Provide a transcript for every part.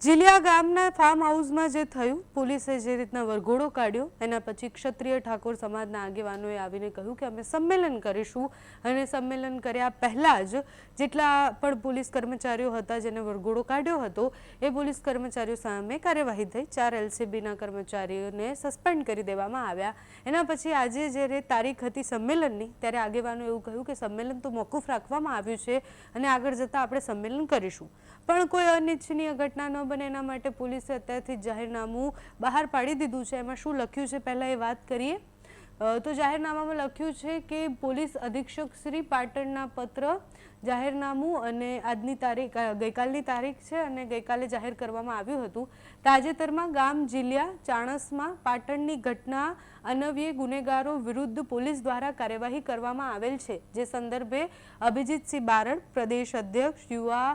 જીલિયા ગામના ફાર્મ હાઉસમાં જે થયું, પોલીસે જે રીતના વરઘોડો કાઢ્યો, એના પછી ક્ષત્રિય ઠાકોર સમાજના આગેવાનોએ આવીને કહ્યું કે અમે સંમેલન કરીશું અને સંમેલન કર્યા પહેલાં જ જેટલા પણ પોલીસ કર્મચારીઓ હતા જેને વરઘોડો કાઢ્યો હતો એ પોલીસ કર્મચારીઓ સામે કાર્યવાહી થઈ। 4 LCBના કર્મચારીઓને સસ્પેન્ડ કરી દેવામાં આવ્યા। એના પછી આજે જ્યારે તારીખ હતી સંમેલનની ત્યારે આગેવાનો એવું કહ્યું કે સંમેલન તો મોકૂફ રાખવામાં આવ્યું છે અને આગળ જતાં આપણે સંમેલન કરીશું, પણ કોઈ અનિચ્છનીય ઘટના ન બને એના માટે પોલીસે અત્યારથી જાહેરનામું બહાર પાડી દીધું છે। એમાં શું લખ્યું છે પહેલાં એ વાત કરીએ તો જાહેરનામામાં લખ્યું છે કે પોલીસ અધિક્ષક શ્રી પાટણના પત્ર જાહેરનામું અને આજની તારીખ ગઈકાલની તારીખ છે અને ગઈકાલે જાહેર કરવામાં આવ્યું હતું। તાજેતરમાં ગામ જીલિયા ચાણસમાં પાટણની ઘટના અનવ્યે ગુનેગારો વિરુદ્ધ પોલીસ દ્વારા કાર્યવાહી કરવામાં આવેલ છે, જે સંદર્ભે અભિજીતસિંહ બારડ પ્રદેશ અધ્યક્ષ યુવા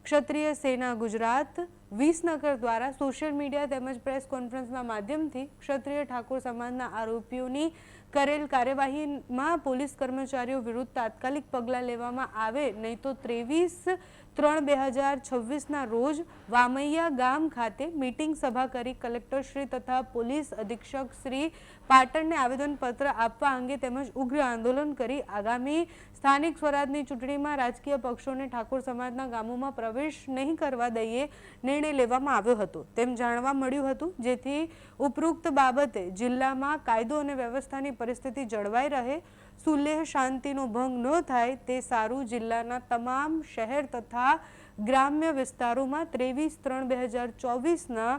ક્ષત્રિય સેના ગુજરાત વિસનગર દ્વારા સોશિયલ મીડિયા તેમજ પ્રેસ કોન્ફરન્સના માધ્યમથી ક્ષત્રિય ઠાકોર સમાજના આરોપીઓની કરેલ કાર્યવાહીમાં પોલીસ કર્મચારીઓ વિરુદ્ધ તાત્કાલિક પગલાં લેવામાં આવે, નહીં તો 23/3/2026ના રોજ વામૈયા ગામ ખાતે મીટિંગ સભા કરી કલેક્ટરશ્રી તથા પોલીસ અધિક્ષક શ્રી પાટણને આવેદનપત્ર આપવા અંગે તેમજ ઉગ્ર આંદોલન કરી આગામી સ્થાનિક સ્વરાજની ચૂંટણીમાં રાજકીય પક્ષોને ઠાકોર સમાજના ગામોમાં પ્રવેશ નહીં કરવા દઈએ નિર્ણય લેવામાં આવ્યો હતો તેમ જાણવા મળ્યું હતું, જેથી ઉપરોક્ત બાબતે જિલ્લામાં કાયદો અને વ્યવસ્થાની પરિસ્થિતિ જળવાઈ રહે, સુલેહ શાંતિનો ભંગ ન થાય તે સારું જિલ્લાના તમામ શહેર તથા ગ્રામ્ય વિસ્તારોમાં 23/3/2024ના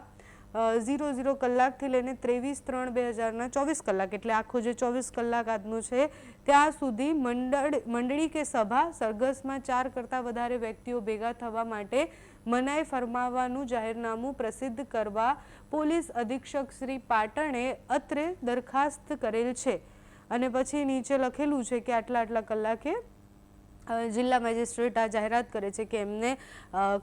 00 કલાકથી લઈને 23/3/2024 કલાક એટલે આખો જે 24 કલાક આજનો છે ત્યાં સુધી મંડળી કે સભા સરઘસમાં 4 કરતાં વધારે વ્યક્તિઓ ભેગા થવા માટે મનાઈ ફરમાવવાનું જાહેરનામું પ્રસિદ્ધ કરવા પોલીસ અધિક્ષક શ્રી પાટણે અત્રે દરખાસ્ત કરેલ છે। અને પછી નીચે લખેલું છે કે આટલા કલાકે જિલ્લા મેજિસ્ટ્રેટ આ જાહેરાત કરે છે કે એમને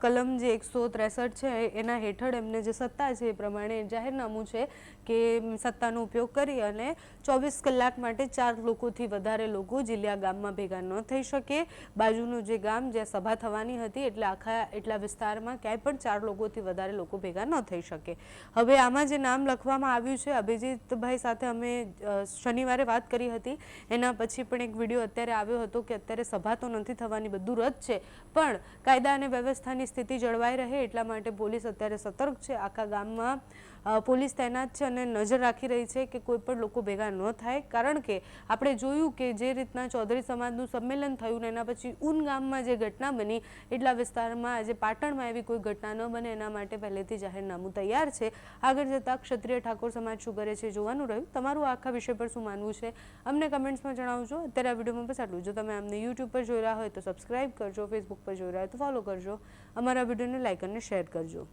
કલમ જે 163 છે એના હેઠળ એમને જે સત્તા છે એ પ્રમાણે જાહેરનામું છે કે સત્તાનો ઉપયોગ કરી અને 24 કલાક માટે 4 લોકોથી વધારે લોકો જિલ્લા ગામમાં ભેગા ન થઈ શકે। બાજુનું જે ગામ જ્યાં સભા થવાની હતી એટલે એટલા વિસ્તારમાં ક્યાંય પણ 4 લોકોથી વધારે લોકો ભેગા ન થઈ શકે। હવે આમાં જે નામ લખવામાં આવ્યું છે, અભિજીતભાઈ સાથે અમે શનિવારે વાત કરી હતી, એના પછી પણ એક વિડીયો અત્યારે આવ્યો હતો કે અત્યારે સભા તો નથી થવાની, બધું રદ છે, પણ કાયદા અને વ્યવસ્થાની સ્થિતિ જળવાઈ રહે એટલા માટે પોલીસ અત્યારે સતર્ક છે। આખા ગામમાં પોલીસ તૈનાત છે અને નજર રાખી રહી છે કે કોઈ પણ લોકો ભેગા ન થાય, કારણ કે આપણે જોયું કે જે રીતના ચૌધરી સમાજનું સંમેલન થયું ને એના પછી ઉન ગામમાં જે ઘટના બની એટલા વિસ્તારમાં આજે પાટણમાં એવી કોઈ ઘટના ન બને એના માટે પહેલેથી જાહેરનામું તૈયાર છે। આગળ જતાં ક્ષત્રિય ઠાકોર સમાજ શું કરે છે જોવાનું રહ્યું। તમારું આખા વિષય પર શું માનવું છે અમને કમેન્ટ્સમાં જણાવજો। અત્યારે આ વિડીયોમાં બસ આટલું। જો તમે અમને યુટ્યુબ પર જોઈ રહ્યા હોય તો સબસ્ક્રાઇબ કરજો, ફેસબુક પર જોઈ રહ્યા હોય તો ફોલો કરજો, અમારા વિડીયોને લાઇક અને શેર કરજો।